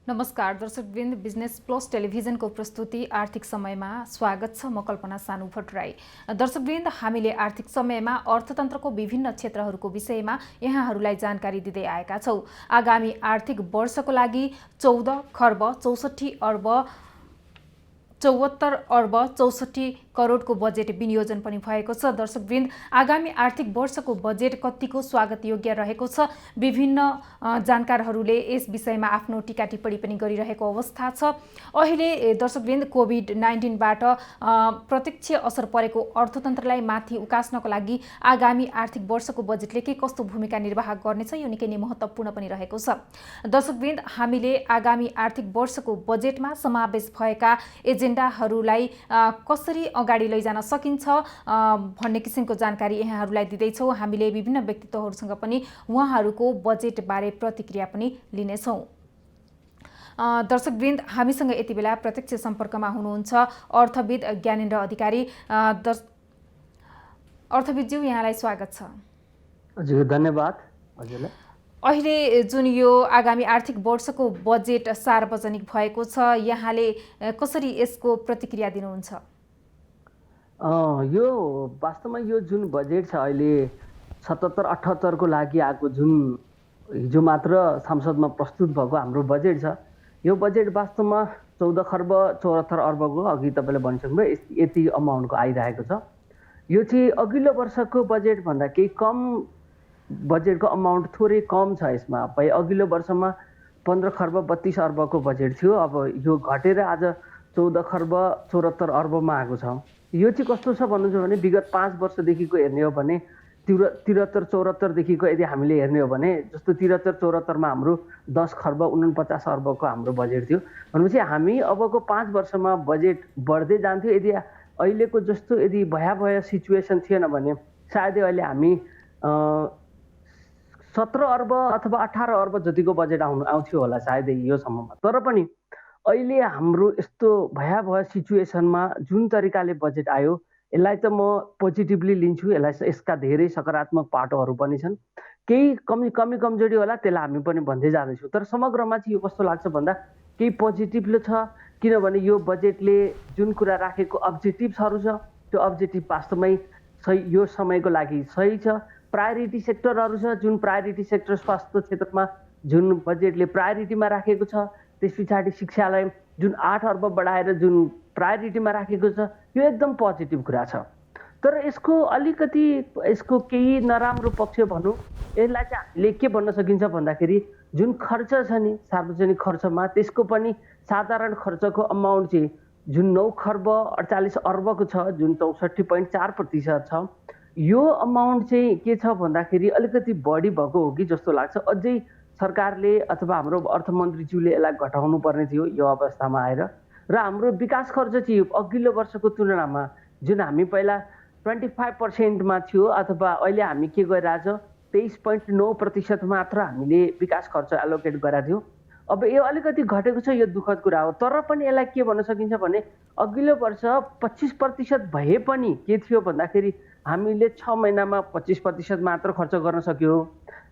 नमस्कार दर्शकवृन्द, business plus टेलिभिजनको प्रस्तुति आर्थिक समयमा स्वागत छ। म कल्पना सानु भट्टराई। दर्शकवृन्द, हामीले आर्थिक समयमा अर्थतन्त्रको विभिन्न क्षेत्रहरूको विषयमा यहाँहरूलाई जानकारी दिँदै आएका छौँ। आगामी आर्थिक वर्षको लागि 14 खर्ब 64 अर्ब 74 अर्ब 64 करोडको बजेट विनियोजन पनि भएको छ। दर्शकवृन्द, आगामी आर्थिक वर्षको बजेट कतिको स्वागत योग्य रहेको छ? विभिन्न जानकारहरूले यस विषयमा आफ्नो टीका टिप्पणी पनि गरिरहेको अवस्था छ। अहिले दर्शकवृन्द, कोभिड-19बाट प्रत्यक्ष असर परेको अर्थतन्त्रलाई माथि उकास्नको लागि आगामी आर्थिक वर्षको बजेटले के कस्तो भूमिका निर्वाह गर्नेछ, यो निकै नै महत्त्वपूर्ण पनि रहेको छ। दर्शकवृन्द, हामीले आगामी आर्थिक वर्षको बजेटमा समावेश भएका एजेन्डाहरूलाई कसरी अगाडि लैजान सकिन्छ भन्ने किसिमको जानकारी यहाँहरूलाई दिँदैछौँ। हामीले विभिन्न व्यक्तित्वहरूसँग पनि उहाँहरूको बजेटबारे प्रतिक्रिया पनि लिनेछौँ। दर्शकवृन्द, हामीसँग यति बेला प्रत्यक्ष सम्पर्कमा हुनुहुन्छ अर्थविद ज्ञानेन्द्र अधिकारी। अर्थविदज्यू, यहाँलाई स्वागत छ। हजुर, धन्यवाद। हजुरलाई अहिले जुन यो आगामी आर्थिक वर्षको बजेट सार्वजनिक भएको छ, यहाँले कसरी यसको प्रतिक्रिया दिनुहुन्छ? यो वास्तवमा यो जुन बजेट छ अहिले 77-78 को लागि आएको, जुन हिजो मात्र संसदमा प्रस्तुत भएको हाम्रो बजेट छ, यो बजेट वास्तवमा 14 खर्ब 74 अर्बको अघि तपाईँले भनिसक्नुभयो यति अमाउन्टको आइरहेको छ। यो चाहिँ अघिल्लो वर्षको बजेट भन्दा केही कम, बजेटको अमाउन्ट थोरै कम छ यसमा। अघिल्लो वर्षमा 15 खर्ब 32 अर्बको बजेट थियो, अब यो घटेर आज 14 खर्ब 74 अर्बमा आएको छ। यो चाहिँ कस्तो छ भन्नुहुन्छ भने विगत 5 वर्षदेखिको हेर्ने हो भने 73-74देखिको यदि हामीले हेर्ने हो भने, जस्तो 73-74मा हाम्रो 10 खर्ब 49 अर्बको हाम्रो बजेट थियो भनेपछि हामी अबको 5 वर्षमा बजेट बढ्दै जान्थ्यो। यदि अहिलेको जस्तो यदि भयावह सिचुएसन थिएन भने सायदै अहिले हामी 17 अर्ब अथवा 18 अर्ब जतिको बजेट आउँथ्यो होला सायदै यो सम्ममा। तर पनि अहिले हाम्रो यस्तो भयावह सिचुएसनमा जुन तरिकाले बजेट आयो, यसलाई त म पोजिटिभली लिन्छु। यसका धेरै सकारात्मक पाटोहरू पनि छन्, केही कमजोरी होला, त्यसलाई हामी पनि भन्दै जाँदैछौँ। तर समग्रमा चाहिँ यो कस्तो लाग्छ भन्दा केही पोजिटिभ छ, किनभने यो बजेटले जुन कुरा राखेको अब्जेक्टिभ्सहरू छ, त्यो अब्जेक्टिभ वास्तवमै सही, यो समयको लागि सही छ। प्रायोरिटी सेक्टरहरू छ, जुन प्रायोरिटी सेक्टर स्वास्थ्य क्षेत्रमा जुन बजेटले प्रायोरिटीमा राखेको छ, त्यस पछाडि शिक्षालाई जुन 8 अर्ब बढाएर जुन प्रायोरिटीमा राखेको छ, यो एकदम पोजिटिभ कुरा छ। तर यसको केही नराम्रो पक्ष भनौँ, यसलाई चाहिँ हामीले के भन्न सकिन्छ भन्दाखेरि जुन खर्च छ नि सार्वजनिक खर्चमा, त्यसको पनि साधारण खर्चको अमाउन्ट चाहिँ जुन 9 खर्ब 48 अर्बको छ, जुन 64.4% छ, यो अमाउन्ट चाहिँ के छ भन्दाखेरि अलिकति बढी भएको हो कि जस्तो लाग्छ। अझै सरकारले अथवा हाम्रो अर्थमन्त्रीज्यूले यसलाई घटाउनु पर्ने थियो यो अवस्थामा आएर। र हाम्रो विकास खर्च चाहिँ अघिल्लो वर्षको तुलनामा जुन हामी पहिला 25% थियो, अथवा अहिले हामी के गरिरहेछ 23.9% मात्र हामीले विकास खर्च एलोकेट गरेका थियौँ। अब यो अलिकति घटेको छ, यो दुःखद कुरा हो। तर पनि यसलाई के भन्न सकिन्छ भने अघिल्लो वर्ष 25% भए पनि के थियो भन्दाखेरि हामीले 6 महिनामा 25% मात्र खर्च गर्न सक्यो।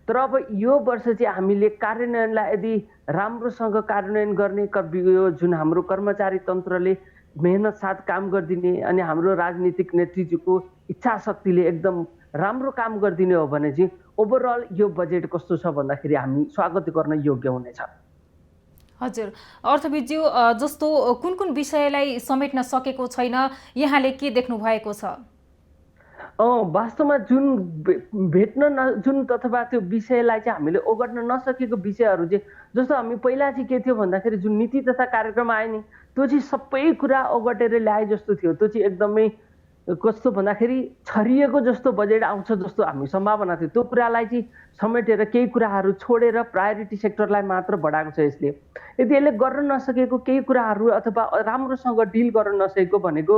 तर अब यो वर्ष चाहिँ हामीले कार्यान्वयनलाई यदि राम्रोसँग कार्यान्वयन गर्ने, यो जुन हाम्रो कर्मचारी तन्त्रले मेहनत साथ काम गरिदिने अनि हाम्रो राजनीतिक नेतृत्वको इच्छा शक्तिले एकदम राम्रो काम गरिदिने हो भने चाहिँ ओभरअल यो बजेट कस्तो छ भन्दाखेरि हामी स्वागत गर्न योग्य हुनेछ। हजुर अर्थविदज्यू, जस्तो कुन कुन विषयलाई समेट्न सकेको छैन, यहाँले के देख्नु भएको छ? वास्तवमा जुन जुन अथवा त्यो विषयलाई चाहिँ हामीले ओगट्न नसकेको विषयहरू चाहिँ, जस्तो हामी पहिला चाहिँ के थियो भन्दाखेरि जुन नीति तथा कार्यक्रम आयो नि, त्यो चाहिँ सबै कुरा ओगटेर ल्याए जस्तो थियो। त्यो चाहिँ एकदमै कस्तो भन्दाखेरि छरिएको जस्तो बजेट आउँछ जस्तो हामी सम्भावना थियो। त्यो कुरालाई चाहिँ समेटेर केही कुराहरू छोडेर प्रायोरिटी सेक्टरलाई मात्र बढाएको छ यसले। यदि यसले गर्न नसकेको केही कुराहरू अथवा राम्रोसँग डिल गर्न नसकेको भनेको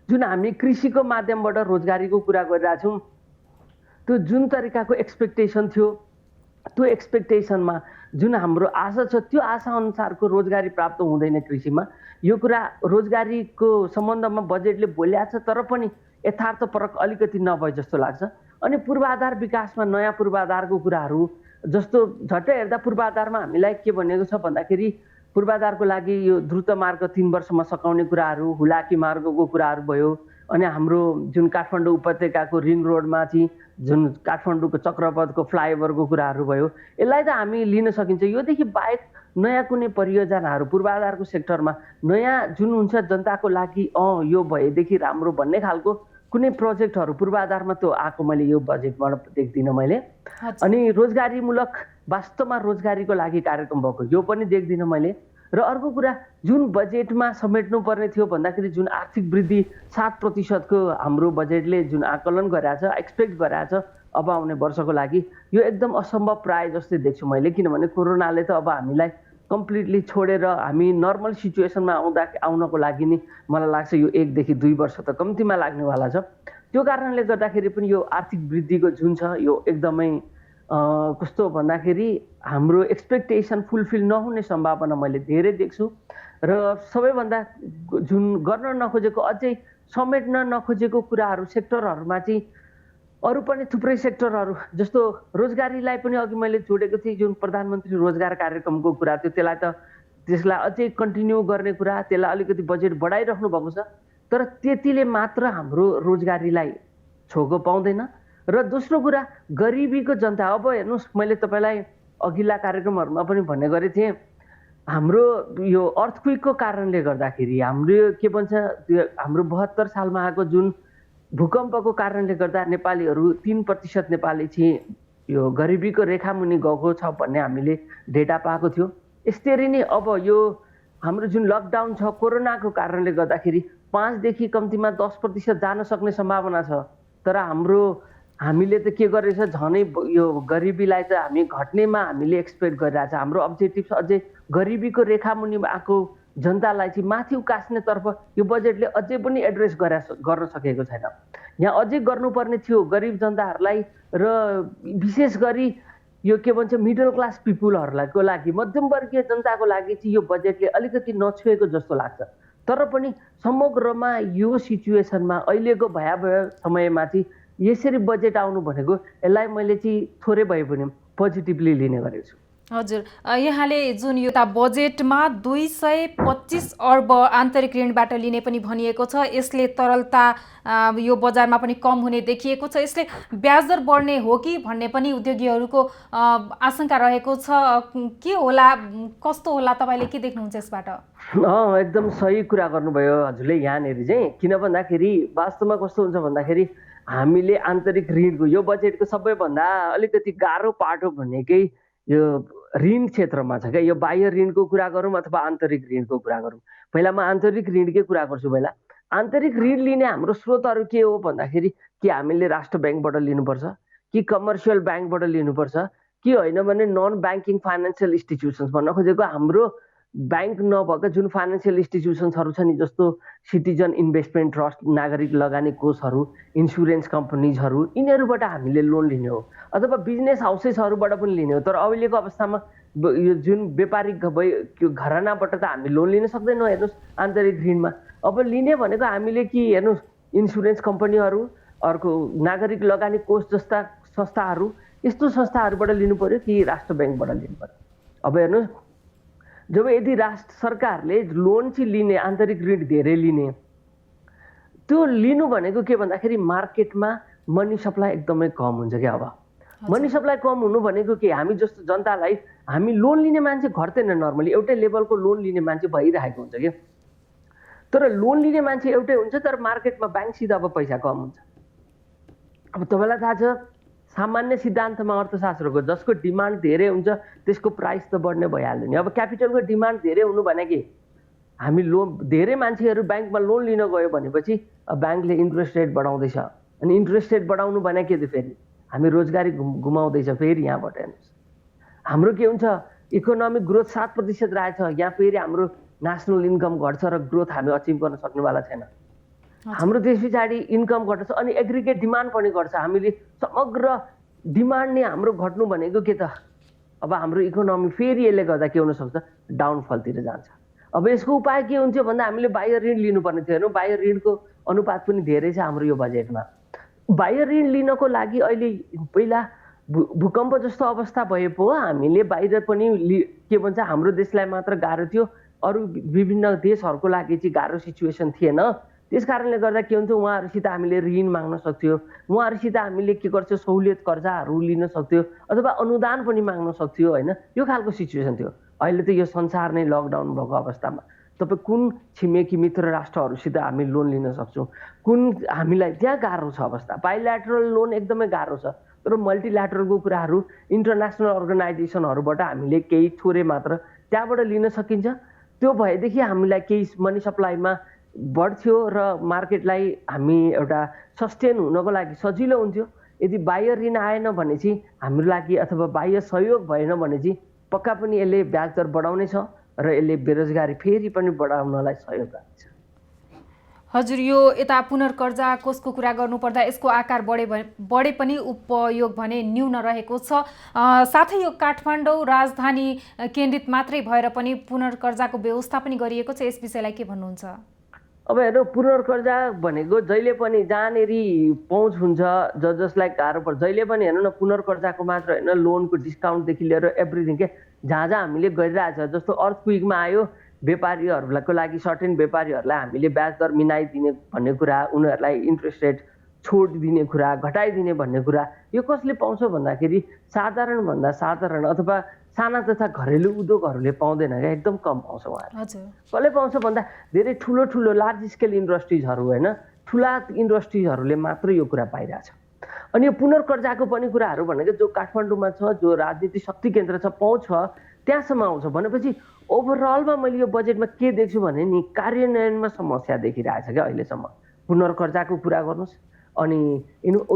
जुन हामी कृषिको माध्यमबाट रोजगारीको कुरा गरिरहेका छौँ, त्यो जुन तरिकाको एक्सपेक्टेसन थियो, त्यो एक्सपेक्टेसनमा जुन हाम्रो आशा छ त्यो आशा अनुसारको रोजगारी प्राप्त हुँदैन कृषिमा। यो कुरा रोजगारीको सम्बन्धमा बजेटले बोलेको छ, तर पनि यथार्थपरक अलिकति नभए जस्तो लाग्छ। अनि पूर्वाधार विकासमा नयाँ पूर्वाधारको कुराहरू जस्तो झट्टै हेर्दा पूर्वाधारमा हामीलाई के भनेको छ भन्दाखेरि पूर्वाधारको लागि यो द्रुत मार्ग 3 वर्षमा सकाउने कुराहरू, हुलाकी मार्गको कुराहरू भयो, अनि हाम्रो जुन काठमाडौँ उपत्यकाको रिङ रोडमा चाहिँ जुन काठमाडौँको चक्रपथको फ्लाइओभरको कुराहरू भयो, यसलाई त हामी लिन सकिन्छ। योदेखि बाहेक नयाँ कुनै परियोजनाहरू पूर्वाधारको सेक्टरमा नयाँ जुन हुन्छ जनताको लागि यो भएदेखि राम्रो भन्ने खालको कुनै प्रोजेक्टहरू पूर्वाधारमा त्यो आएको मैले यो बजेटबाट देख्दिनँ मैले। अनि रोजगारीमूलक वास्तवमा रोजगारीको लागि कार्यक्रम भएको यो पनि देख्दिनँ मैले। र अर्को कुरा जुन बजेटमा समेट्नु पर्ने थियो भन्दाखेरि जुन आर्थिक वृद्धि 7% को हाम्रो बजेटले जुन आकलन गराएको छ, एक्सपेक्ट गराएको छ अब आउने वर्षको लागि, यो एकदम असम्भव प्राय जस्तै देख्छु मैले। किनभने कोरोनाले त अब हामीलाई कम्प्लिटली छोडेर हामी नर्मल सिचुएसनमा आउनको लागि नि मलाई लाग्छ यो 1 देखि 2 वर्ष त कम्तीमा लाग्नेवाला छ। त्यो कारणले गर्दाखेरि पनि यो आर्थिक वृद्धिको जुन छ यो एकदमै कस्तो भन्दाखेरि हाम्रो एक्सपेक्टेसन फुलफिल नहुने सम्भावना मैले धेरै देख्छु। र सबैभन्दा जुन गर्न नखोजेको अझै समेट्न नखोजेको कुराहरू सेक्टरहरूमा चाहिँ अरू पनि थुप्रै सेक्टरहरू जस्तो रोजगारीलाई पनि अघि मैले जोडेको थिएँ। जुन प्रधानमन्त्री रोजगार कार्यक्रमको कुरा थियो त्यसलाई अझै कन्टिन्यू गर्ने कुरा, त्यसलाई अलिकति बजेट बढाइराख्नु भएको छ। तर त्यतिले मात्र हाम्रो रोजगारीलाई छोको पाउँदैन। र दोस्रो कुरा गरिबीको जनता, अब हेर्नुहोस् मैले तपाईँलाई अघिल्ला कार्यक्रमहरूमा पनि भन्ने गरेको थिएँ, हाम्रो यो अर्थक्विकको कारणले गर्दाखेरि हाम्रो के भन्छ हाम्रो 72 सालमा आएको जुन भूकम्पको कारणले गर्दा नेपालीहरू 3% नेपाली चाहिँ यो गरिबीको रेखामुनि गएको छ भन्ने हामीले डेटा पाएको थियो। यसरी नै अब यो हाम्रो जुन लकडाउन छ कोरोनाको कारणले गर्दाखेरि 5 देखि कम्तीमा 10% जान सक्ने सम्भावना छ। तर हामीले त के गरेछ झनै यो गरिबीलाई त हामी घट्नेमा हामीले एक्सपेक्ट गरिरहेछ। हाम्रो अब्जेक्टिभ अझै गरिबीको रेखामुनि आएको जनतालाई चाहिँ माथि उकास्नेतर्फ यो बजेटले अझै पनि एड्रेस गर्न सकेको छैन। यहाँ अझै गर्नुपर्ने थियो गरिब जनताहरूलाई र विशेष गरी यो के भन्छ मिडल क्लास पिपुलहरूको लागि, मध्यमवर्गीय जनताको लागि चाहिँ यो बजेटले अलिकति नछुएको जस्तो लाग्छ। तर पनि समग्रमा यो सिचुएसनमा अहिलेको भयावह समयमा चाहिँ यसरी बजेट आउनु भनेको यसलाई मैले चाहिँ थोरै भए पनि पोजिटिभली लिने गरेको छु। हजुर, यहाँले जुन यो बजेटमा 225 अर्ब आन्तरिक ऋणबाट लिने पनि भनिएको छ, यसले तरलता यो बजारमा पनि कम हुने देखिएको छ। यसले ब्याज दर बढ्ने हो कि भन्ने पनि उद्योगीहरूको आशंका रहेको छ। के होला, कस्तो होला, तपाईँले के देख्नुहुन्छ यसबाट? एकदम सही कुरा गर्नुभयो हजुरले यहाँनिर चाहिँ। किन भन्दाखेरि वास्तवमा कस्तो हुन्छ भन्दाखेरि हामीले आन्तरिक ऋणको यो बजेटको सबैभन्दा अलिकति गाह्रो पाटो भनेकै यो ऋण क्षेत्रमा छ क्या। यो बाह्य ऋणको कुरा गरौँ अथवा आन्तरिक ऋणको कुरा गरौँ। पहिला म आन्तरिक ऋणकै कुरा गर्छु। पहिला आन्तरिक ऋण लिने हाम्रो स्रोतहरू के हो भन्दाखेरि कि हामीले राष्ट्र ब्याङ्कबाट लिनुपर्छ कि कमर्सियल ब्याङ्कबाट लिनुपर्छ कि होइन भने नन ब्याङ्किङ फाइनेन्सियल इन्स्टिट्युसन्स भन्न खोजेको हाम्रो ब्याङ्क नभएका जुन फाइनेन्सियल इन्स्टिट्युसन्सहरू छ नि, जस्तो सिटिजन इन्भेस्टमेन्ट ट्रस्ट, नागरिक लगानी कोषहरू, इन्सुरेन्स कम्पनीजहरू, यिनीहरूबाट हामीले लोन लिने हो अथवा बिजनेस हाउसेसहरूबाट पनि लिने हो। तर अहिलेको अवस्थामा यो जुन व्यापारिक घरानाबाट त हामी लोन लिन सक्दैनौँ। हेर्नुहोस् आन्तरिक ऋणमा अब लिने भनेको हामीले कि हेर्नुहोस् इन्सुरेन्स कम्पनीहरू, अर्को नागरिक लगानी कोष जस्ता संस्थाहरू, यस्तो संस्थाहरूबाट लिनु पर्यो कि राष्ट्र ब्याङ्कबाट लिनु पर्यो। अब हेर्नुहोस् जब यदि राष्ट्र सरकारले लोन चाहिँ लिने, आन्तरिक ऋण धेरै लिने, त्यो लिनु भनेको के भन्दाखेरि मार्केटमा मनी सप्लाई एकदमै कम हुन्छ क्या। अब मनी सप्लाई कम हुनु भनेको के, हामी जस्तो जनतालाई, हामी लोन लिने मान्छे घट्दैन, नर्मली एउटै लेभलको लोन लिने मान्छे भइरहेको हुन्छ क्या। तर लोन लिने मान्छे एउटै हुन्छ तर मार्केटमा ब्याङ्कसित अब पैसा कम हुन्छ। अब तपाईँलाई थाहा छ सामान्य सिद्धान्तमा अर्थशास्त्रको जसको डिमान्ड धेरै हुन्छ त्यसको प्राइस त बढ्ने भइहाल्यो नि। अब क्यापिटलको डिमान्ड धेरै हुनु भनेको हामी लोन, धेरै मान्छेहरू ब्याङ्कमा लोन लिन गयो भनेपछि ब्याङ्कले इन्ट्रेस्ट रेट बढाउँदैछ, अनि इन्ट्रेस्ट रेट बढाउनु भनेको के त फेरि हामी रोजगारी गुमाउँदैछ। फेरि यहाँबाट हेर्नुहोस् हाम्रो के हुन्छ, इकोनोमिक ग्रोथ 7% रहेछ, यहाँ फेरि हाम्रो नेसनल इन्कम घट्छ र ग्रोथ हामी अचिभ गर्न सक्नेवाला छैन। हाम्रो देश पछाडि इन्कम घट्छ अनि एग्रिगेट डिमान्ड पनि घट्छ। हामीले समग्र डिमान्ड नै हाम्रो घट्नु भनेको के त, अब हाम्रो इकोनोमी फेरि यसले गर्दा के हुनसक्छ, डाउनफलतिर जान्छ। अब यसको उपाय के हुन्थ्यो भन्दा हामीले बाह्य ऋण लिनुपर्ने थियो। हेर्नु बाह्य ऋणको अनुपात पनि धेरै छ हाम्रो यो बजेटमा। बाह्य ऋण लिनको लागि अहिले पहिला भूकम्प जस्तो अवस्था भए पो हामीले बाहिर पनि के भन्छ हाम्रो देशलाई मात्र गाह्रो थियो, अरू विभिन्न देशहरूको लागि चाहिँ गाह्रो सिचुएसन थिएन। त्यस कारणले गर्दा के हुन्छ, उहाँहरूसित हामीले ऋण माग्न सक्थ्यो, उहाँहरूसित हामीले के गर्छौँ सहुलियत कर्जाहरू लिन सक्थ्यो अथवा अनुदान पनि माग्न सक्थ्यो होइन। यो खालको सिचुएसन थियो। अहिले त यो संसार नै लकडाउन भएको अवस्थामा तपाईँ कुन छिमेकी मित्र राष्ट्रहरूसित हामी लोन लिन सक्छौँ, कुन हामीलाई त्यहाँ गाह्रो छ अवस्था। बाइल्याटरल लोन एकदमै गाह्रो छ, तर मल्टिल्याटरलको कुराहरू इन्टरनेसनल अर्गनाइजेसनहरूबाट हामीले केही थोरै मात्र त्यहाँबाट लिन सकिन्छ। त्यो भएदेखि हामीलाई केही मनी सप्लाईमा बढ्थ्यो र मार्केटलाई हामी एउटा सस्टेन हुनको लागि सजिलो हुन्थ्यो। यदि बाह्य ऋण आएन भने चाहिँ हाम्रो लागि अथवा बाह्य सहयोग भएन भने चाहिँ पक्का पनि यसले ब्याज दर बढाउनेछ र यसले बेरोजगारी फेरि पनि बढाउनलाई सहयोग गर्नेछ। हजुर, यो यता पुनर्कर्जा कोषको कुरा गर्नुपर्दा यसको आकार बढे पनि उपयोग भने न्यून रहेको छ। साथै यो काठमाडौँ राजधानी केन्द्रित मात्रै भएर पनि पुनर्कर्जाको व्यवस्था पनि गरिएको छ। यस विषयलाई के भन्नुहुन्छ? अब हेर्नु, पुनर्कर्जा भनेको जहिले पनि जहाँनेरि पहुँच हुन्छ, जसलाई गाह्रो पर्छ, जहिले पनि हेर्नु न, पुनर्कर्जाको मात्र होइन, लोनको डिस्काउन्टदेखि लिएर एभ्रिथिङ के जहाँ जहाँ हामीले गरिरहेछ। जस्तो अर्थक्विकमा आयो, व्यापारीहरूको लागि सर्टेन व्यापारीहरूलाई हामीले ब्याज दर मिलाइदिने भन्ने कुरा, उनीहरूलाई इन्ट्रेस्ट रेट छुट दिने कुरा, घटाइदिने भन्ने कुरा, यो कसले पाउँछ भन्दाखेरि साधारणभन्दा साधारण अथवा साना तथा घरेलु उद्योगहरूले पाउँदैन क्या, एकदम कम पाउँछ उहाँहरू। कसले पाउँछ भन्दा धेरै ठुलो ठुलो लार्ज स्केल इन्डस्ट्रिजहरू होइन, ठुला इन्डस्ट्रिजहरूले मात्र यो कुरा पाइरहेछ। अनि यो पुनर्कर्जाको पनि कुराहरू भनेको जो काठमाडौँमा छ, जो राजनीतिक शक्ति केन्द्र छ, पहुँच छ, त्यहाँसम्म आउँछ भनेपछि ओभरअलमा मैले यो बजेटमा के देख्छु भने नि कार्यान्वयनमा समस्या देखिरहेछ क्या अहिलेसम्म। पुनर्कर्जाको कुरा गर्नुहोस्, अनि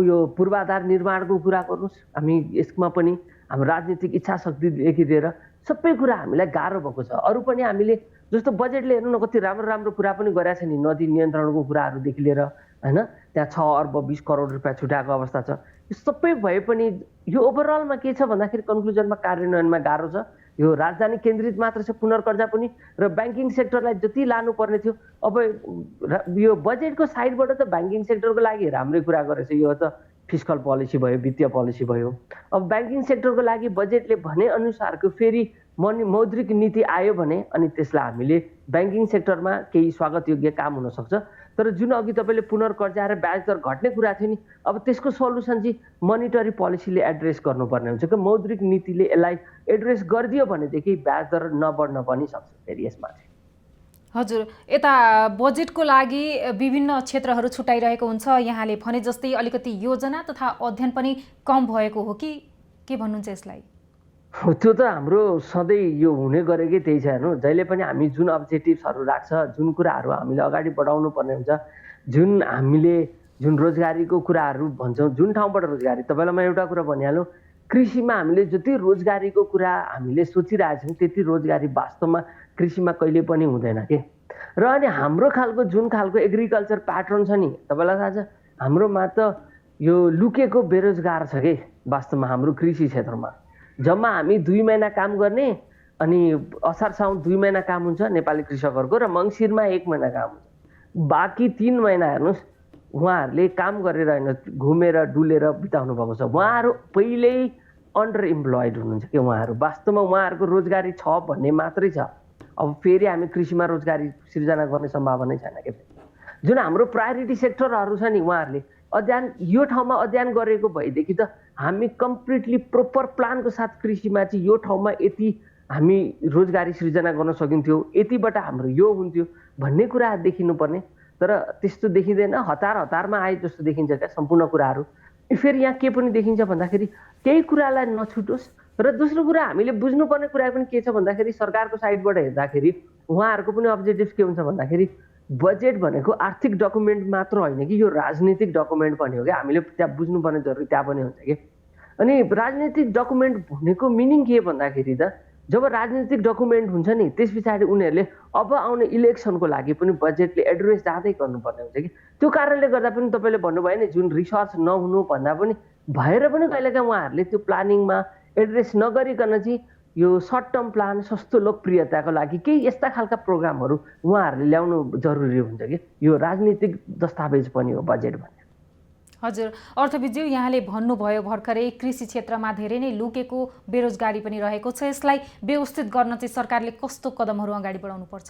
यो पूर्वाधार निर्माणको कुरा गर्नुहोस्, हामी यसमा पनि हाम्रो राजनीतिक इच्छा शक्तिदेखि लिएर सबै कुरा हामीलाई गाह्रो भएको छ। अरू पनि हामीले जस्तो बजेटले हेर्नु न कति राम्रो राम्रो कुरा पनि गरेको छ नि, नदी नियन्त्रणको कुराहरूदेखि लिएर होइन, त्यहाँ 6 अर्ब 20 करोड रुपियाँ छुट्याएको अवस्था छ। यो सबै भए पनि यो ओभरअलमा के छ भन्दाखेरि कन्क्लुजनमा कार्यान्वयनमा गाह्रो छ। यो राजधानी केन्द्रित मात्र छ पुनर्कर्जा पनि, र ब्याङ्किङ सेक्टरलाई जति लानुपर्ने थियो, अब यो बजेटको साइडबाट त ब्याङ्किङ सेक्टरको लागि राम्रै कुरा गरेछ। यो त फिस्कल पोलिसी भयो, वित्तीय पोलिसी भयो। अब ब्याङ्किङ सेक्टरको लागि बजेटले भने अनुसारको फेरि मौद्रिक नीति आयो भने अनि त्यसलाई हामीले ब्याङ्किङ सेक्टरमा केही स्वागत योग्य काम हुनसक्छ। तर जुन अघि तपाईँले पुनर्कर्जा र ब्याज दर घट्ने कुरा थियो नि, अब त्यसको सल्युसन चाहिँ मनिटरी पोलिसीले एड्रेस गर्नुपर्ने हुन्छ कि मौद्रिक नीतिले यसलाई एड्रेस गरिदियो भनेदेखि ब्याज दर नबढ्न पनि सक्छ फेरि यसमा चाहिँ। हजुर, यता बजेटको लागि विभिन्न क्षेत्रहरू छुट्याइरहेको हुन्छ। यहाँले भने जस्तै अलिकति योजना तथा अध्ययन पनि कम भएको हो कि के भन्नुहुन्छ यसलाई? त्यो त हाम्रो सधैँ यो हुने गरेकै त्यही छ। हेर्नु, जहिले पनि हामी जुन अब्जेक्टिभ्सहरू राख्छ, जुन कुराहरू हामीले अगाडि बढाउनु पर्ने हुन्छ, जुन रोजगारीको कुराहरू भन्छौँ, जुन ठाउँबाट रोजगारी, तपाईँलाई म एउटा कुरा भनिहालौँ, कृषिमा हामीले जति रोजगारीको कुरा हामीले सोचिरहेछौँ त्यति रोजगारी वास्तवमा कृषिमा कहिले पनि हुँदैन के। र अनि हाम्रो खालको जुन खालको एग्रिकल्चर प्याटर्न छ नि, तपाईँलाई थाहा छ, हाम्रोमा त यो लुकेको बेरोजगार छ कि वास्तवमा हाम्रो कृषि क्षेत्रमा। जम्मा हामी 2 महिना काम गर्ने, अनि असार साउन 2 महिना काम हुन्छ नेपाली कृषकहरूको, र मङ्सिरमा 1 महिना काम हुन्छ। बाँकी 3 महिना हेर्नुहोस् उहाँहरूले काम गरेर होइन, घुमेर डुलेर बिताउनु भएको छ। उहाँहरू पहिल्यै अन्डर इम्प्लोइड हुनुहुन्छ कि उहाँहरू वास्तवमा उहाँहरूको रोजगारी छ भन्ने मात्रै छ। अब फेरि हामी कृषिमा रोजगारी सिर्जना गर्ने सम्भावना छैन कि। जुन हाम्रो प्रायोरिटी सेक्टरहरू छ नि, उहाँहरूले अध्ययन यो ठाउँमा अध्ययन गरेको भएदेखि त हामी कम्प्लिटली प्रोपर प्लानको साथ कृषिमा चाहिँ यो ठाउँमा यति हामी रोजगारी सृजना गर्न सकिन्थ्यो, यतिबाट हाम्रो यो हुन्थ्यो भन्ने कुरा देखिनुपर्ने। तर त्यस्तो देखिँदैन, हतारमा आए जस्तो देखिन्छ क्या सम्पूर्ण कुराहरू। फेरि यहाँ के पनि देखिन्छ भन्दाखेरि केही कुरालाई नछुटोस्। र दोस्रो कुरा हामीले बुझ्नुपर्ने कुरा पनि के छ भन्दाखेरि सरकारको साइडबाट हेर्दाखेरि उहाँहरूको पनि अब्जेक्टिभ के हुन्छ भन्दाखेरि बजेट भनेको आर्थिक डकुमेन्ट मात्र होइन कि यो राजनीतिक डकुमेन्ट पनि हो क्या। हामीले त्यहाँ बुझ्नुपर्ने जरुरी त्यहाँ पनि हुन्छ कि। अनि राजनीतिक डकुमेन्ट भनेको मिनिङ के भन्दाखेरि त जब राजनीतिक डकुमेन्ट हुन्छ नि त्यस पछाडि उनीहरूले अब आउने इलेक्सनको लागि पनि बजेटले एड्रेस जाँदै गर्नुपर्ने हुन्छ कि। त्यो कारणले गर्दा पनि तपाईँले भन्नुभयो नि जुन रिसर्च नहुनु भन्दा पनि भएर पनि कहिलेकाहीँ उहाँहरूले त्यो प्लानिङमा एड्रेस नगरिकन चाहिँ यो सर्ट टर्म प्लान, सस्तो लोकप्रियताको लागि केही यस्ता खालका प्रोग्रामहरू उहाँहरूले ल्याउनु जरुरी हुन्छ कि। यो राजनीतिक दस्तावेज पनि हो बजेट भन्ने। हजुर, अर्थविदज्यू यहाँले भन्नुभयो भर्खरै कृषि क्षेत्रमा धेरै नै लुकेको बेरोजगारी पनि रहेको छ। यसलाई व्यवस्थित गर्न चाहिँ सरकारले कस्तो कदमहरू अगाडि बढाउनुपर्छ?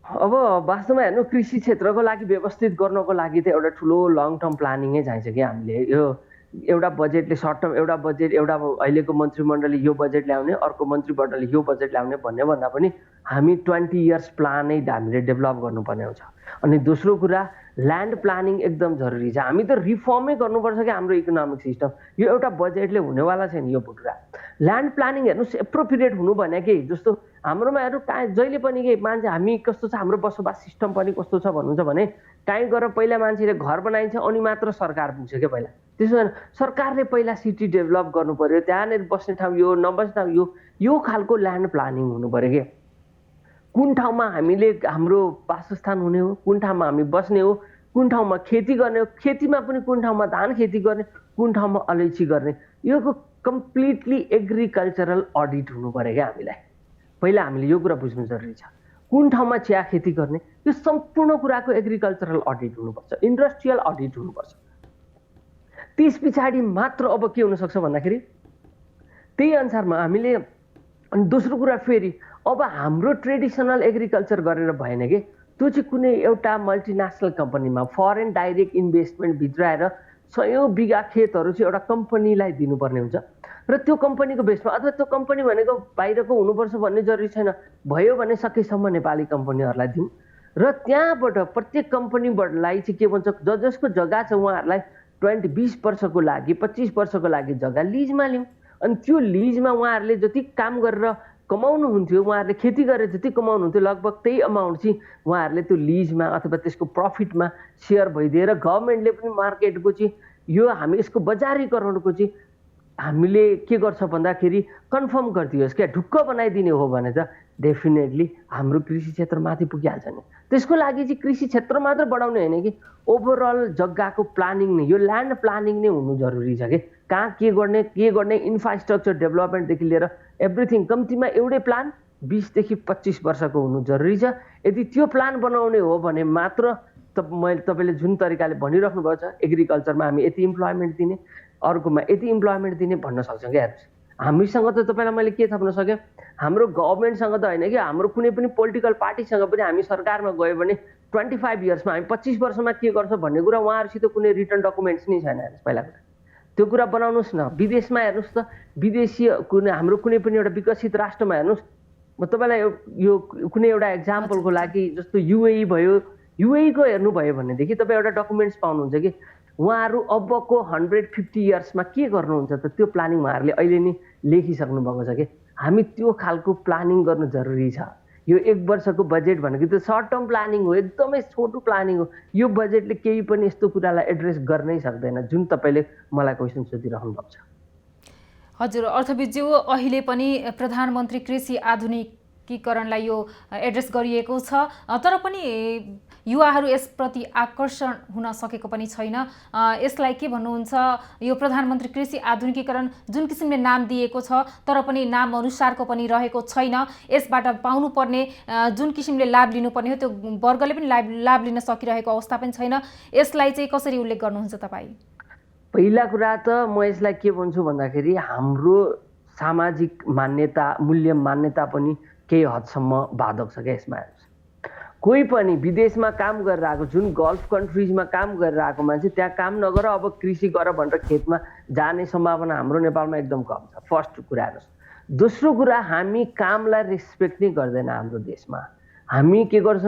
अब वास्तवमा हेर्नु, कृषि क्षेत्रको लागि व्यवस्थित गर्नको लागि त एउटा ठुलो लङ टर्म प्लानिङै चाहिन्छ कि हामीले। यो एउटा बजेटले सर्ट टर्म, एउटा बजेट, एउटा अहिलेको मन्त्रीमण्डलले यो बजेट ल्याउने, अर्को मन्त्रीमण्डलले यो बजेट ल्याउने भन्ने भन्दा पनि हामी 20 इयर्स प्लानै हामीले डेभलप गर्नुपर्ने हुन्छ। अनि दोस्रो कुरा, ल्यान्ड प्लानिङ एकदम जरुरी छ। हामी त रिफर्मै गर्नुपर्छ कि हाम्रो इकोनोमिक सिस्टम। यो एउटा बजेटले हुनेवाला छैन यो कुरा। ल्यान्ड प्लानिङ हेर्नुहोस्, एप्रोप्रिएट हुनु भने के, जस्तो हाम्रोमा हेर्नु कहाँ जहिले पनि के मान्छे हामी कस्तो छ, हाम्रो बसोबास सिस्टम पनि कस्तो छ भन्नुहुन्छ भने कहीँ गएर पहिला मान्छेले घर बनाइन्छ अनि मात्र सरकार पुग्छ क्या पहिला। त्यसो भने सरकारले पहिला सिटी डेभलप गर्नु पर्यो, त्यहाँनिर बस्ने ठाउँ यो, नबस्ने ठाउँ यो खालको ल्यान्ड प्लानिङ हुनु पर्यो क्या। कुन ठाउँमा हामीले हाम्रो वासस्थान हुने हो, कुन ठाउँमा हामी बस्ने हो, कुन ठाउँमा खेती गर्ने हो, खेतीमा पनि कुन ठाउँमा धान खेती गर्ने, कुन ठाउँमा अलैँची गर्ने, यो कम्प्लिटली एग्रिकल्चरल अडिट हुनु पर्यो क्या हामीलाई। पहिला हामीले यो कुरा बुझ्नु जरुरी छ। कुन ठाउँमा चिया खेती गर्ने, यो सम्पूर्ण कुराको एग्रिकल्चरल अडिट हुनुपर्छ, इन्डस्ट्रियल अडिट हुनुपर्छ। त्यस पछाडि मात्र अब के हुनसक्छ भन्दाखेरि त्यही अनुसारमा हामीले। अनि दोस्रो कुरा फेरि अब हाम्रो ट्रेडिसनल एग्रिकल्चर गरेर भएन कि, त्यो चाहिँ कुनै एउटा मल्टिनेसनल कम्पनीमा फरेन डाइरेक्ट इन्भेस्टमेन्ट भित्र आएर 100 बिघा खेतहरू चाहिँ एउटा कम्पनीलाई दिनुपर्ने हुन्छ र त्यो कम्पनीको बेसमा, अथवा त्यो कम्पनी भनेको बाहिरको हुनुपर्छ भन्ने जरुरी छैन, भयो भने सकेसम्म नेपाली कम्पनीहरूलाई दिउँ र त्यहाँबाट प्रत्येक कम्पनीबाटलाई चाहिँ के भन्छ, जसको जग्गा छ उहाँहरूलाई 20 वर्षको लागि 25 वर्षको लागि जग्गा लिजमा लिउँ। अनि त्यो लिजमा उहाँहरूले जति काम गरेर कमाउनुहुन्थ्यो, उहाँहरूले खेती गरेर जति कमाउनुहुन्थ्यो लगभग त्यही अमाउन्ट चाहिँ उहाँहरूले त्यो लिजमा अथवा त्यसको प्रफिटमा सेयर भइदिएर गभर्मेन्टले पनि मार्केटको चाहिँ यो हामी यसको बजारीकरणको चाहिँ हामीले के गर्छ भन्दाखेरि कन्फर्म गरिदियोस् क्या, ढुक्क बनाइदिने हो भने त डेफिनेटली हाम्रो कृषि क्षेत्र माथि पुगिहाल्छ नि। त्यसको लागि चाहिँ कृषि क्षेत्र मात्र बढाउने होइन कि ओभरअल जग्गाको प्लानिङ नै, यो ल्यान्ड प्लानिङ नै हुनु जरुरी छ कि। कहाँ के गर्ने इन्फ्रास्ट्रक्चर डेभलपमेन्टदेखि लिएर एभ्रिथिङ कम्तीमा एउटै प्लान 20 देखि 25 वर्षको हुनु जरुरी छ। यदि त्यो प्लान बनाउने हो भने मात्र मैले तपाईँले जुन तरिकाले भनिराख्नु भएको छ, एग्रिकल्चरमा हामी यति इम्प्लोइमेन्ट दिने, अर्कोमा यति इम्प्लोइमेन्ट दिने भन्न सक्छौँ क्या। हेर्नुहोस्, हामीसँग त तपाईँलाई मैले के थप्न सकेँ, हाम्रो गभर्मेन्टसँग त होइन कि, हाम्रो कुनै पनि पोलिटिकल पार्टीसँग पनि हामी सरकारमा गयो भने 25 इयर्समा हामी 25 वर्षमा के गर्छ भन्ने कुरा उहाँहरूसित कुनै रिटर्न डकुमेन्ट्स नै छैन। हेर्नुहोस्, पहिला कुरा त्यो कुरा बनाउनुहोस् न। विदेशमा हेर्नुहोस् त, विदेशी हाम्रो कुनै पनि एउटा विकसित राष्ट्रमा हेर्नुहोस्, म तपाईँलाई यो कुनै एउटा एक्जाम्पलको लागि जस्तो युएई भयो, युएईको हेर्नुभयो भनेदेखि तपाईँ एउटा डकुमेन्ट्स पाउनुहुन्छ कि उहाँहरू अबको 150 इयर्समा के गर्नुहुन्छ त त्यो प्लानिङ उहाँहरूले अहिले नै लेखिसक्नु भएको छ कि। हामी त्यो खालको प्लानिङ गर्नु जरुरी छ। यो 1 वर्षको बजेट भनेको त्यो सर्ट टर्म प्लानिङ हो, एकदमै छोटो प्लानिङ हो। यो बजेटले केही पनि यस्तो कुरालाई एड्रेस गर्नै सक्दैन जुन तपाईँले मलाई क्वेसन सोधिराख्नु भएको छ। हजुर, अर्थविदज्यू अहिले पनि प्रधानमन्त्री कृषि आधुनिकीकरणलाई यो एड्रेस गरिएको छ, तर पनि युवाहरू यसप्रति आकर्षण हुन सकेको पनि छैन। यसलाई के भन्नुहुन्छ, यो प्रधानमन्त्री कृषि आधुनिकीकरण जुन किसिमले नाम दिएको छ तर पनि नाम अनुसारको पनि रहेको छैन, यसबाट पाउनुपर्ने जुन किसिमले लाभ लिनुपर्ने हो त्यो वर्गले पनि लाभ लिन सकिरहेको अवस्था पनि छैन, यसलाई चाहिँ कसरी उल्लेख गर्नुहुन्छ तपाईँ? पहिला कुरा त म यसलाई के भन्छु भन्दाखेरि हाम्रो सामाजिक मान्यता, मूल्य मान्यता पनि केही हदसम्म बाधक छ क्या यसमा। कोही पनि विदेशमा काम गरेर आएको, जुन गल्फ कन्ट्रिजमा काम गरेर आएको मान्छे त्यहाँ काम नगर अब कृषि गर भनेर खेतमा जाने सम्भावना हाम्रो नेपालमा एकदम कम छ। फर्स्ट कुरा हेर्नुहोस्। दोस्रो कुरा, हामी कामलाई रेस्पेक्ट नै गर्दैन हाम्रो देशमा। हामी के गर्छ,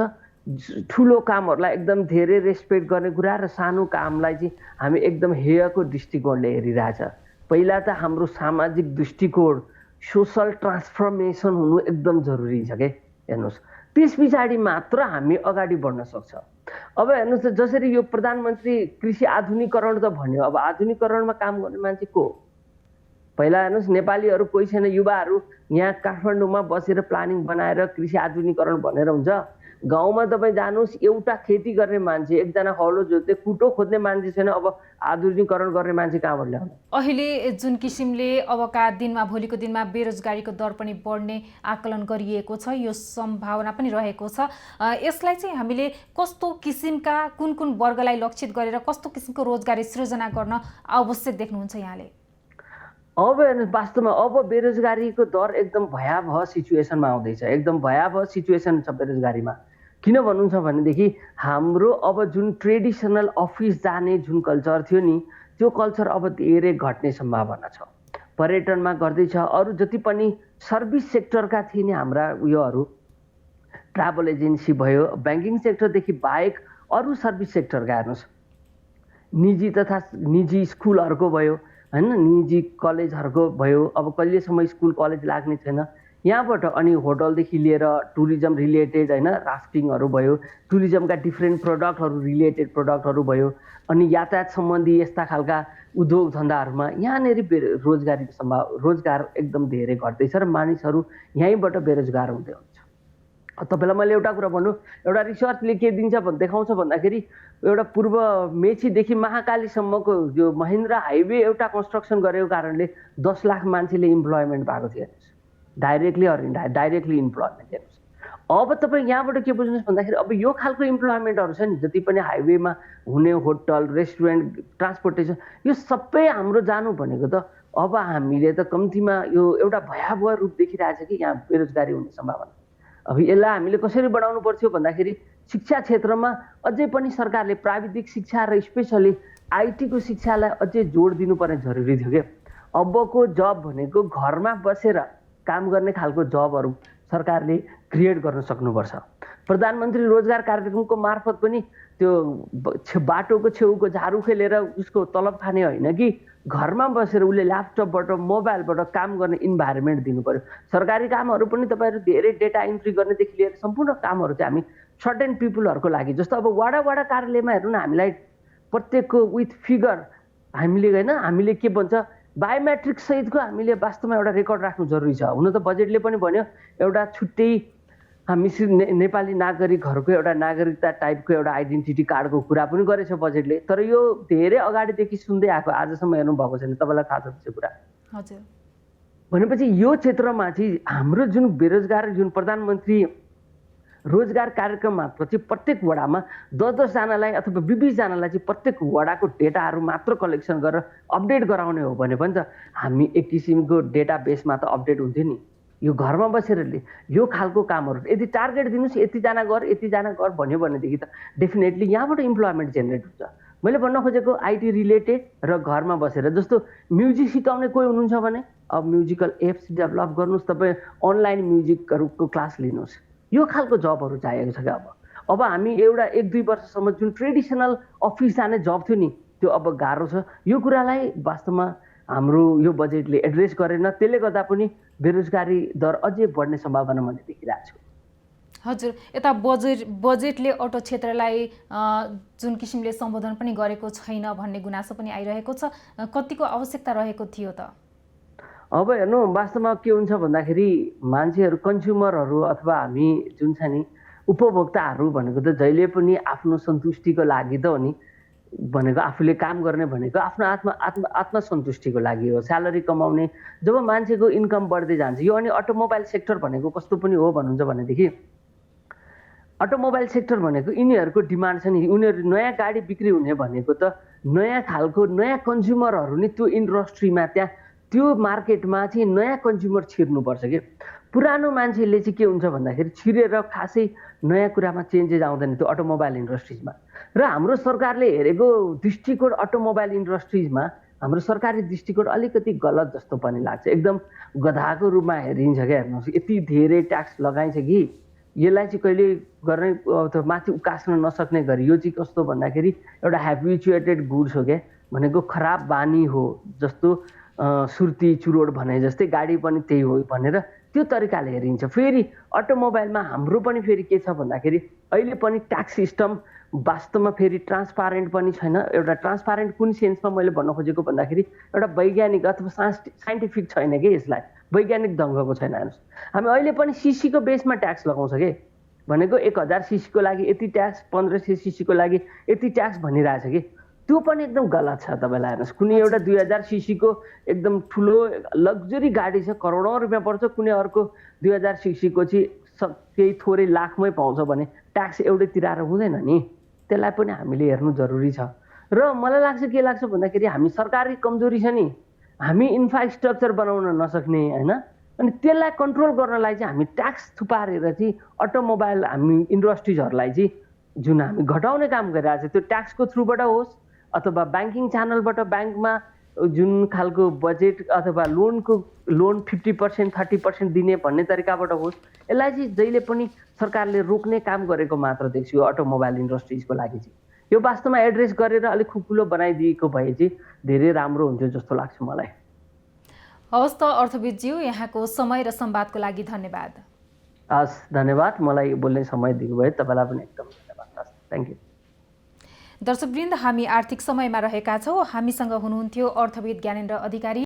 ठुलो कामहरूलाई एकदम धेरै रेस्पेक्ट गर्ने कुरा र सानो कामलाई चाहिँ हामी एकदम हेयको दृष्टिकोणले हेरिरहेछ। पहिला त हाम्रो सामाजिक दृष्टिकोण, सोसल ट्रान्सफर्मेसन हुनु एकदम जरुरी छ क्या। हेर्नुहोस्, त्यस पछाडि मात्र हामी अगाडि बढ्न सक्छ। अब हेर्नुहोस्, जसरी यो प्रधानमन्त्री कृषि आधुनिकीकरण त भन्यो, अब आधुनिकीकरणमा काम गर्ने मान्छे को? पहिला हेर्नुहोस्, नेपालीहरू कोही छैन, युवाहरू यहाँ काठमाडौँमा बसेर प्लानिङ बनाएर कृषि आधुनिकीकरण भनेर हुन्छ। गाउँमा तपाईँ जानुहोस्, एउटा खेती गर्ने मान्छे, एकजना हलो जोत्ने, कुटो खोज्ने मान्छे छैन। अब आधुनिकीकरण गर्ने मान्छे कहाँबाट ल्याउने? अहिले जुन किसिमले अबका दिनमा भोलिको दिनमा बेरोजगारीको दर पनि बढ्ने आकलन गरिएको छ, यो सम्भावना पनि रहेको छ। यसलाई चाहिँ हामीले कस्तो किसिमका कुन कुन वर्गलाई लक्षित गरेर कस्तो किसिमको रोजगारी सृजना गर्न आवश्यक देख्नुहुन्छ यहाँले? अब हेर्नुहोस्, वास्तवमा अब बेरोजगारीको दर एकदम भयावह सिचुएसनमा आउँदैछ। एकदम भयावह सिचुएसन छ बेरोजगारीमा। किन भन्नुहुन्छ भनेदेखि हाम्रो अब जुन ट्रेडिसनल अफिस जाने जुन कल्चर थियो नि, त्यो कल्चर अब धेरै घट्ने सम्भावना छ। पर्यटनमा गर्दैछ, अरू जति पनि सर्भिस सेक्टरका थिए नि हाम्रा उयोहरू, ट्राभल एजेन्सी भयो, ब्याङ्किङ सेक्टरदेखि बाहेक अरू सर्भिस सेक्टरका हेर्नुहोस्, निजी स्कुलहरूको भयो हैन, निजी कलेजहरूको भयो। अब कहिलेसम्म स्कुल कलेज लाग्ने छैन यहाँबाट। अनि होटलदेखि लिएर टुरिज्म रिलेटेड हैन, राफ्टिङहरू भयो, टुरिज्मका डिफ्रेन्ट प्रडक्टहरू रिलेटेड प्रडक्टहरू भयो, अनि यातायात सम्बन्धी यस्ता खालका उद्योग धन्दाहरूमा यहाँनिर रोजगार एकदम धेरै घट्दैछ र मानिसहरू यहीँबाट बेरोजगार हुँदै हुन्छ। तपाईँलाई मैले एउटा कुरा भन्नु, एउटा रिसर्चले के देखाउँछ भन्दाखेरि एउटा पूर्व मेचीदेखि महाकालीसम्मको जो महेन्द्र हाइवे एउटा कन्स्ट्रक्सन गरेको कारणले 10 लाख मान्छेले इम्प्लोइमेन्ट भएको थियो। डाइरेक्टली अर इन्डाइरेक्टली इम्प्लोइमेन्ट। हेर्नुहोस्, अब तपाईँ यहाँबाट के बुझ्नुहोस् भन्दाखेरि अब यो खालको इम्प्लोइमेन्टहरू छ नि, जति पनि हाइवेमा हुने होटल, रेस्टुरेन्ट, ट्रान्सपोर्टेसन, यो सबै हाम्रो जानु भनेको त अब हामीले त कम्तीमा यो एउटा भयावह रूप देखिरहेछ कि यहाँ बेरोजगारी हुने सम्भावना। अब यसलाई हामीले कसरी बढाउनु पर्थ्यो भन्दाखेरि शिक्षा क्षेत्रमा अझै पनि सरकारले प्राविधिक शिक्षा र स्पेसली आइटीको शिक्षालाई अझै जोड दिनुपर्ने जरुरी थियो क्या। अबको जब भनेको घरमा बसेर काम गर्ने खालको जबहरू सरकारले क्रिएट गर्न सक्नुपर्छ। प्रधानमन्त्री रोजगार कार्यक्रमको मार्फत पनि त्यो बाटोको छेउको झाडु खेलेर उसको तलब खाने होइन कि घरमा बसेर उसले ल्यापटपबाट मोबाइलबाट काम गर्ने इन्भाइरोमेन्ट दिनु पर्यो। सरकारी कामहरू पनि तपाईँहरू धेरै डेटा इन्ट्री गर्नेदेखि लिएर सम्पूर्ण कामहरू चाहिँ हामी सर्टेन पिपुलहरूको लागि, जस्तो अब वडा कार्यालयमा हेर्नु न, हामीलाई प्रत्येकको विथ फिगर हामीले के भन्छ बायोमेट्रिक सहितको हामीले वास्तवमा एउटा रेकर्ड राख्नु जरुरी छ। हुन त बजेटले पनि भन्यो एउटा छुट्टै हामी नेपाली नागरिकहरूको एउटा नागरिकता टाइपको एउटा आइडेन्टिटी कार्डको कुरा पनि गरेछ बजेटले। तर यो धेरै अगाडिदेखि सुन्दै आएको, आजसम्म हेर्नु भएको छैन। तपाईँलाई थाहा छ त्यो कुरा? हजुर। भनेपछि यो क्षेत्रमा चाहिँ हाम्रो जुन बेरोजगार, जुन प्रधानमन्त्री रोजगार कार्यक्रम मार्फत चाहिँ प्रत्येक वडामा 10 जनालाई अथवा 20 जनालाई चाहिँ प्रत्येक वडाको डेटाहरू मात्र कलेक्सन गरेर अपडेट गराउने हो भने पनि त हामी एक किसिमको डेटा बेसमा त अपडेट हुन्थ्यो नि। यो घरमा बसेर यो खालको कामहरू यदि टार्गेट दिनुहोस्, यतिजना गर भन्यो भनेदेखि त डेफिनेटली यहाँबाट इम्प्लोइमेन्ट जेनेरेट हुन्छ। मैले भन्न खोजेको आइटी रिलेटेड र घरमा बसेर, जस्तो म्युजिक सिकाउने कोही हुनुहुन्छ भने अब म्युजिकल एप्स डेभलप गर्नुहोस्, तपाईँ अनलाइन म्युजिकहरूको क्लास लिनुहोस्। यो खालको जबहरू चाहिएको छ क्या। अब हामी एउटा 1-2 वर्षसम्म जुन ट्रेडिसनल अफिस जाने जब थियो नि, त्यो अब गाह्रो छ। यो कुरालाई वास्तवमा हाम्रो यो बजेटले एड्रेस गरेन, त्यसले गर्दा पनि बेरोजगारी दर अझै बढ्ने सम्भावना मैले देखिरहेको छु। हजुर, यता बजेटले अटो क्षेत्रलाई जुन किसिमले सम्बोधन पनि गरेको छैन भन्ने गुनासो पनि आइरहेको छ। कतिको आवश्यकता रहेको थियो त? अब हेर्नु, वास्तवमा के हुन्छ भन्दाखेरि मान्छेहरू, कन्ज्युमरहरू अथवा हामी जुन छ नि उपभोक्ताहरू भनेको त जहिले पनि आफ्नो सन्तुष्टिको लागि त हो नि। भनेको आफूले काम गर्ने भनेको आफ्नो आत्मसन्तुष्टिको लागि हो, स्यालेरी कमाउने। जब मान्छेको इन्कम बढ्दै जान्छ, यो अनि अटोमोबाइल सेक्टर भनेको कस्तो पनि हो भन्नुहुन्छ भनेदेखि अटोमोबाइल सेक्टर भनेको यिनीहरूको डिमान्ड छ नि। उनीहरू नयाँ गाडी बिक्री हुने भनेको त नयाँ खालको नयाँ कन्ज्युमरहरू नि त्यो इन्डस्ट्रीमा, त्यहाँ त्यो मार्केटमा चाहिँ नयाँ कन्ज्युमर छिर्नुपर्छ कि। पुरानो मान्छेले चाहिँ के हुन्छ भन्दाखेरि छिरेर खासै नयाँ कुरामा चेन्जेस आउँदैन त्यो अटोमोबाइल इन्डस्ट्रिजमा। र हाम्रो सरकारले हेरेको दृष्टिकोण अटोमोबाइल इन्डस्ट्रिजमा हाम्रो सरकारी दृष्टिकोण अलिकति गलत जस्तो पनि लाग्छ। एकदम गधाको रूपमा हेरिन्छ क्या। हेर्नुहोस्, यति धेरै ट्याक्स लगाइन्छ कि यसलाई चाहिँ कहिले गर्ने अथवा माथि उकास्न नसक्ने गरी। यो चाहिँ कस्तो भन्दाखेरि एउटा हेबिचुएटेड गुड्स हो क्या, भनेको खराब बानी हो। जस्तो सुर्ती चुरोड भने जस्तै गाडी पनि त्यही हो भनेर त्यो तरिकाले हेरिन्छ। फेरि अटोमोबाइलमा हाम्रो पनि फेरि के छ भन्दाखेरि अहिले पनि ट्याक्स सिस्टम वास्तवमा फेरि ट्रान्सपारेन्ट पनि छैन। एउटा ट्रान्सपारेन्ट कुन सेन्समा मैले भन्न खोजेको भन्दाखेरि एउटा वैज्ञानिक अथवा साइन्टिफिक छैन कि, यसलाई वैज्ञानिक ढङ्गको छैन। हेर्नुहोस्, हामी अहिले पनि सिसीको बेसमा ट्याक्स लगाउँछ कि। भनेको 1000 सीसीको लागि यति ट्याक्स, 1500 सीसीको लागि यति ट्याक्स भनिरहेछ कि त्यो पनि एकदम गलत छ। तपाईँलाई हेर्नुहोस्, कुनै एउटा 2000 सीसीको एकदम ठुलो लग्जरी गाडी छ, करोडौँ रुपियाँ पर्छ, कुनै अर्को 2000 सीसीको चाहिँ केही थोरै लाखमै पाउँछ भने ट्याक्स एउटै तिराएर हुँदैन नि। त्यसलाई पनि हामीले हेर्नु जरुरी छ। र मलाई लाग्छ के लाग्छ भन्दाखेरि हामी सरकारी कमजोरी छ नि, हामी इन्फ्रास्ट्रक्चर बनाउन नसक्ने होइन, अनि त्यसलाई कन्ट्रोल गर्नलाई चाहिँ हामी ट्याक्स थुपारेर चाहिँ अटोमोबाइल हामी इन्डस्ट्रिजहरूलाई चाहिँ जुन हामी घटाउने काम गरिरहेको छ त्यो ट्याक्सको थ्रुबाट होस् अथवा ब्याङ्किङ च्यानलबाट ब्याङ्कमा जुन खालको बजेट अथवा लोन 50% 30% दिने भन्ने तरिकाबाट होस्, यसलाई चाहिँ जहिले पनि सरकारले रोक्ने काम गरेको मात्र देख्छु यो अटोमोबाइल इन्डस्ट्रिजको लागि चाहिँ। यो वास्तवमा एड्रेस गरेर अलिक खुकुलो बनाइदिएको भए चाहिँ धेरै राम्रो हुन्थ्यो जस्तो लाग्छ मलाई। हवस् त अर्थविदज्यू, यहाँको समय र संवादको लागि धन्यवाद। हस्, धन्यवाद। मलाई बोल्ने समय दिनुभयो, तपाईँलाई पनि एकदम धन्यवाद। Thank you. दर्शकवृन्द, हामी आर्थिक समयमा रहेका छौँ। हामीसँग हुनुहुन्थ्यो अर्थविद ज्ञानेन्द्र अधिकारी।